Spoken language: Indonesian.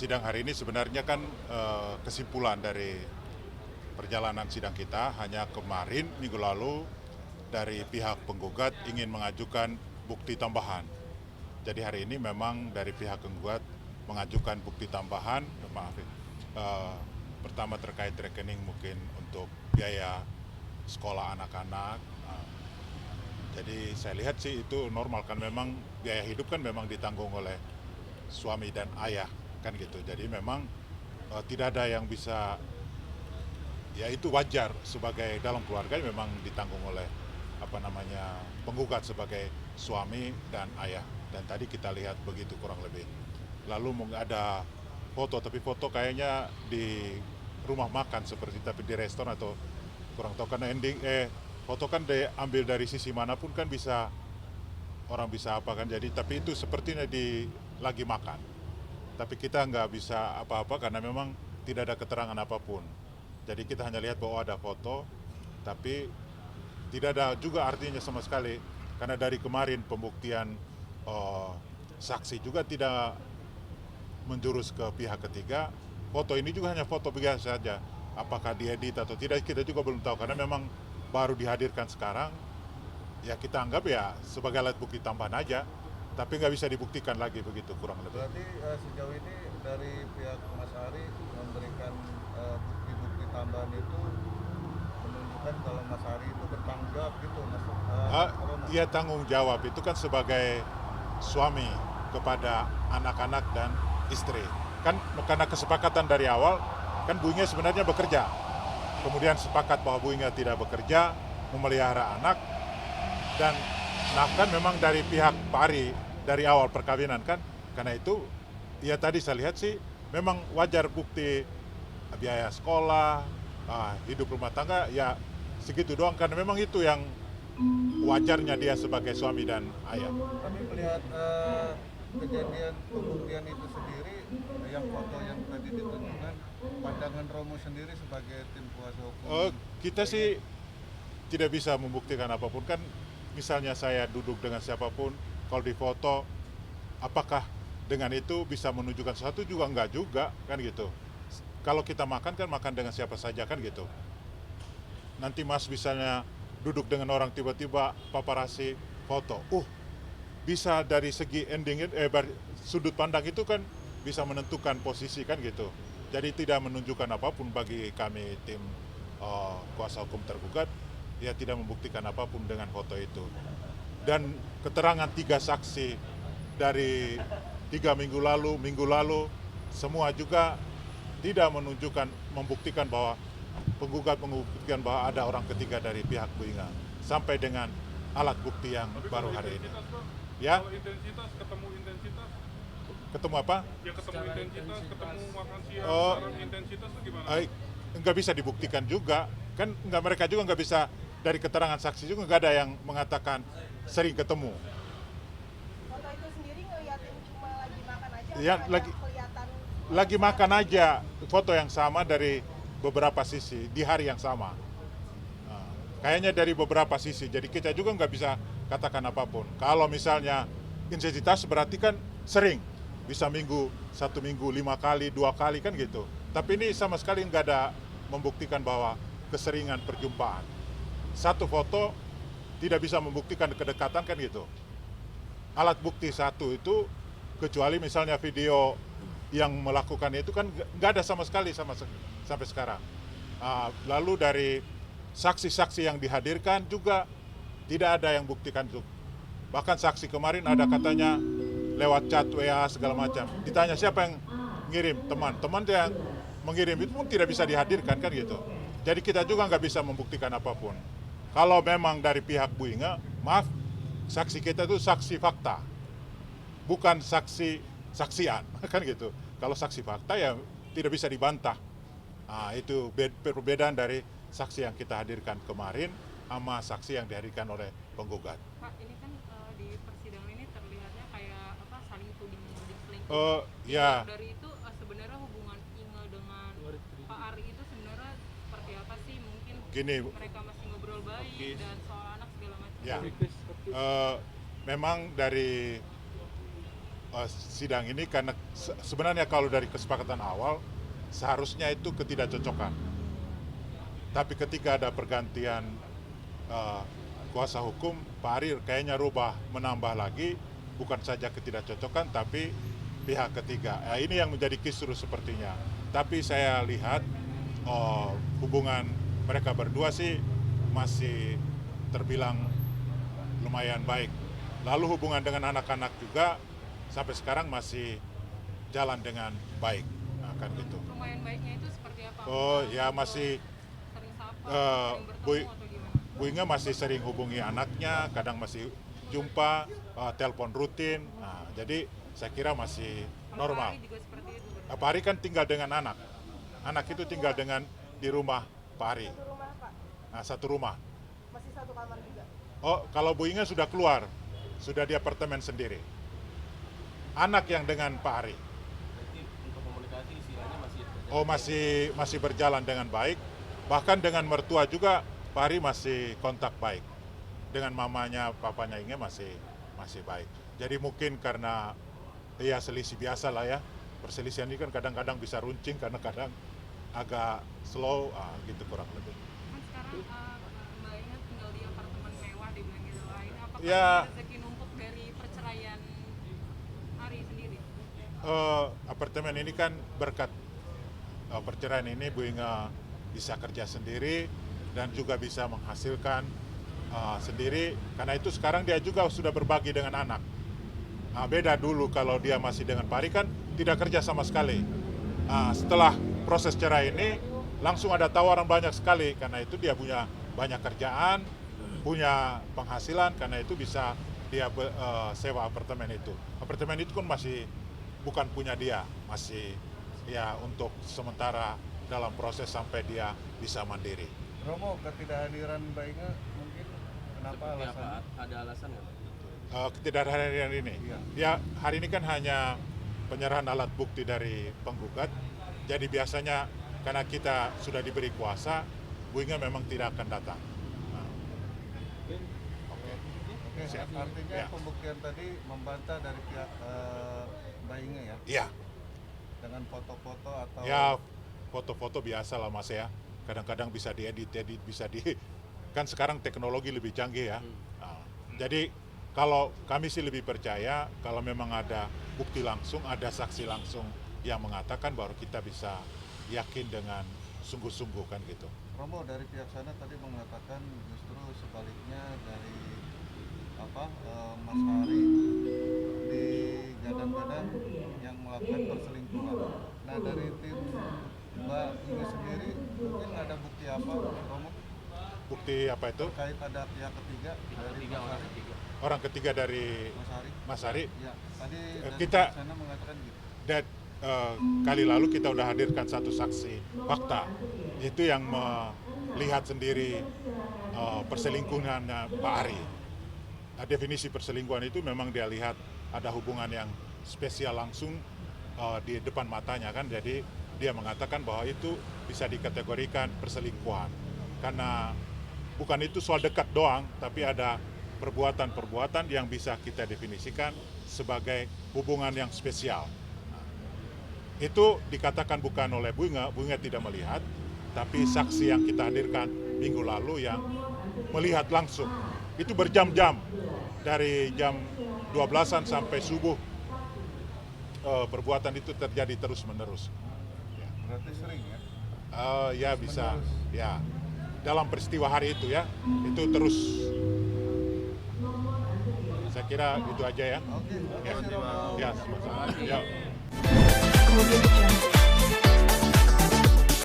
sidang hari ini sebenarnya kan kesimpulan dari perjalanan sidang kita hanya kemarin minggu lalu dari pihak penggugat ingin mengajukan bukti tambahan. Jadi hari ini memang dari pihak penggugat mengajukan bukti tambahan, eh, pertama terkait rekening mungkin untuk biaya sekolah anak-anak. Jadi saya lihat sih itu normal kan, memang biaya hidup kan memang ditanggung oleh suami dan ayah kan gitu. Jadi memang tidak ada yang bisa, ya itu wajar sebagai dalam keluarga memang ditanggung oleh penggugat sebagai suami dan ayah. Dan tadi kita lihat begitu kurang lebih. Lalu ada foto, tapi foto kayaknya di rumah makan seperti, tapi di restoran atau kurang tahu karena foto kan diambil dari sisi manapun kan bisa, orang bisa apa kan, jadi tapi itu sepertinya lagi makan. Tapi kita nggak bisa apa-apa karena memang tidak ada keterangan apapun. Jadi kita hanya lihat bahwa ada foto, tapi tidak ada juga artinya sama sekali. Karena dari kemarin pembuktian saksi juga tidak menjurus ke pihak ketiga. Foto ini juga hanya foto biasa saja. Apakah diedit atau tidak kita juga belum tahu karena memang baru dihadirkan sekarang. Ya kita anggap ya sebagai alat bukti tambahan aja, tapi nggak bisa dibuktikan lagi begitu kurang lebih. Berarti sejauh ini dari pihak Mas Ari memberikan bukti-bukti tambahan itu menunjukkan kalau Mas Ari itu bertanggung jawab gitu, Mas Romo. Ia tanggung jawab itu kan sebagai suami kepada anak-anak dan istri. Kan karena kesepakatan dari awal kan Bu Inge sebenarnya bekerja. Kemudian sepakat bahwa Bu Inge tidak bekerja, memelihara anak, dan nafkah memang dari pihak Pak Ari dari awal perkawinan kan. Karena itu ya tadi saya lihat sih memang wajar bukti biaya sekolah, hidup rumah tangga ya segitu doang karena memang itu yang wajarnya dia sebagai suami dan ayah. Kami melihat kejadian pembuktian itu sendiri, yang foto yang tadi ditunjukkan, pandangan Romo sendiri sebagai tim kuasa hukum. Kita sih tidak bisa membuktikan apapun kan. Misalnya saya duduk dengan siapapun, kalau di foto, apakah dengan itu bisa menunjukkan sesuatu juga enggak juga kan gitu. Kalau kita makan kan makan dengan siapa saja kan gitu. Nanti Mas misalnya duduk dengan orang tiba-tiba paparasi foto, bisa dari segi ending sudut pandang itu kan bisa menentukan posisi kan gitu. Jadi tidak menunjukkan apapun bagi kami tim kuasa hukum tergugat. Ya tidak membuktikan apapun dengan foto itu. Dan keterangan 3 saksi dari 3 minggu lalu, semua juga tidak menunjukkan, membuktikan bahwa penggugat membuktikan bahwa ada orang ketiga dari pihak Bu Inge. Sampai dengan alat bukti yang baru hari ini. Ya? Kalau intensitas, ketemu intensitas? Ketemu apa? Ya ketemu intensitas, ketemu makan siang, intensitas itu gimana? Nggak bisa dibuktikan juga. Kan mereka juga nggak bisa, dari keterangan saksi juga nggak ada yang mengatakan sering ketemu. Foto itu sendiri ngeliatin cuma lagi makan aja? Ya, lagi makan aja, foto yang sama dari beberapa sisi di hari yang sama. Kayaknya dari beberapa sisi, jadi kita juga nggak bisa katakan apapun. Kalau misalnya intensitas berarti kan sering, bisa satu minggu 5 kali, 2 kali kan gitu. Tapi ini sama sekali nggak ada membuktikan bahwa keseringan perjumpaan. Satu foto tidak bisa membuktikan kedekatan kan gitu. Alat bukti satu itu, kecuali misalnya video yang melakukan itu kan nggak ada sama sekali sampai sekarang. Lalu dari saksi-saksi yang dihadirkan juga tidak ada yang buktikan itu. Bahkan saksi kemarin ada katanya lewat chat WA segala macam. Ditanya siapa yang ngirim, teman yang mengirim itu pun tidak bisa dihadirkan kan gitu. Jadi kita juga nggak bisa membuktikan apapun. Kalau memang dari pihak Bu Inge, maaf, saksi kita itu saksi fakta, bukan saksian kan gitu. Kalau saksi fakta ya tidak bisa dibantah. Itu perbedaan dari saksi yang kita hadirkan kemarin sama saksi yang dihadirkan oleh penggugat. Pak, ini kan di persidangan ini terlihatnya kayak saling tuding-menuding selingkuh. Ya. Dari itu sebenarnya hubungan Inge dengan Pak Ari itu sebenarnya seperti apa sih? Mungkin Gini, mereka masih ngobrol baik dan soal anak segala macam. ya, memang dari sidang ini karena sebenarnya kalau dari kesepakatan awal seharusnya itu ketidakcocokan. Tapi ketika ada pergantian kuasa hukum, Pak Ari kayaknya rubah, menambah lagi, bukan saja ketidakcocokan tapi pihak ketiga. Ini yang menjadi kisru sepertinya. Tapi saya lihat hubungan mereka berdua sih masih terbilang lumayan baik. Lalu hubungan dengan anak-anak juga sampai sekarang masih jalan dengan baik. Nah, kan gitu. Lumayan baiknya itu seperti apa? Oh ya masih Sering sapa, sering Bu bertemu atau gimana? Bu Inge masih sering hubungi anaknya, kadang masih jumpa, telepon rutin. Nah, jadi saya kira masih Kalau normal. Pak Ari juga seperti itu berarti? Pak Ari kan tinggal dengan anak. Anak itu tinggal dengan di rumah Pak Ari. Satu rumah Pak, Nah, satu rumah. masih satu kamar juga. Oh, kalau Bu Inge sudah keluar, sudah di apartemen sendiri. Anak yang dengan Pak Ari. Berarti untuk komunikasi istilahnya masih terjadi. Oh, masih berjalan dengan baik. Bahkan dengan mertua juga Pak Ari masih kontak baik. Dengan mamanya, papanya Inge masih baik. Jadi mungkin karena ya selisih biasa lah ya. Perselisihan ini kan kadang-kadang bisa runcing, kadang-kadang agak slow, gitu kurang lebih. Kan sekarang Mbak Inge tinggal di apartemen mewah dibilang gitu lah. Ini apakah Ya. ini rezeki numpuk dari perceraian Ari sendiri? Apartemen ini kan berkat perceraian ini Bu Inge bisa kerja sendiri dan juga bisa menghasilkan sendiri. Karena itu sekarang dia juga sudah berbagi dengan anak. Beda dulu kalau dia masih dengan Pak Ari kan tidak kerja sama sekali. Setelah proses cerai ini langsung ada tawaran banyak sekali karena itu dia punya banyak kerjaan, punya penghasilan, karena itu bisa dia sewa apartemen itu. Apartemen itu kan masih bukan punya dia, masih ya untuk sementara dalam proses sampai dia bisa mandiri. Romo, ketidakhadiran Mbak Inge mungkin kenapa Seperti apa? alasannya? Ada alasan nggak? Ketidakhadiran ini, Iya. ya hari ini kan hanya penyerahan alat bukti dari penggugat. Jadi biasanya karena kita sudah diberi kuasa, Bu Inge memang tidak akan datang. Nah, Oke, Siap. artinya Ya. pembuktian tadi membantah dari pihak Mbak Inge ya, iya, dengan foto-foto atau ya foto-foto biasa lah Mas ya. Kadang-kadang bisa diedit, bisa kan sekarang teknologi lebih canggih ya. Nah, jadi kalau kami sih lebih percaya kalau memang ada bukti langsung, ada saksi langsung yang mengatakan baru kita bisa yakin dengan sungguh-sungguh kan gitu. Romo dari pihak sana tadi mengatakan justru sebaliknya dari Mas Hari digadang-gadang yang melakukan perselingkuhan. Nah dari tim Mbak Inge sendiri mungkin ada bukti apa Romo Bukti apa itu? terkait ada pihak ketiga dari Tiga Mas orang Hari? ketiga. Orang ketiga dari Mas Hari? Mas Hari. Ya, tadi dari kita- pihak sana mengatakan gitu. Dan kali lalu kita udah hadirkan satu saksi fakta. Itu yang melihat sendiri perselingkuhan Pak Ari. Definisi perselingkuhan itu memang dia lihat ada hubungan yang spesial langsung di depan matanya kan. Jadi dia mengatakan bahwa itu bisa dikategorikan perselingkuhan. Karena bukan itu soal dekat doang, tapi ada perbuatan-perbuatan yang bisa kita definisikan sebagai hubungan yang spesial. Itu dikatakan bukan oleh Bu Inge tidak melihat, tapi saksi yang kita hadirkan minggu lalu yang melihat langsung. Itu berjam-jam, dari jam 12-an sampai subuh, perbuatan itu terjadi terus-menerus. Berarti sering ya? Ya bisa, ya dalam peristiwa hari itu ya, itu terus. Saya kira itu aja ya. Oke, terima Ya, kasih Romo. ya, sama-sama. Ya. Audio Jungle.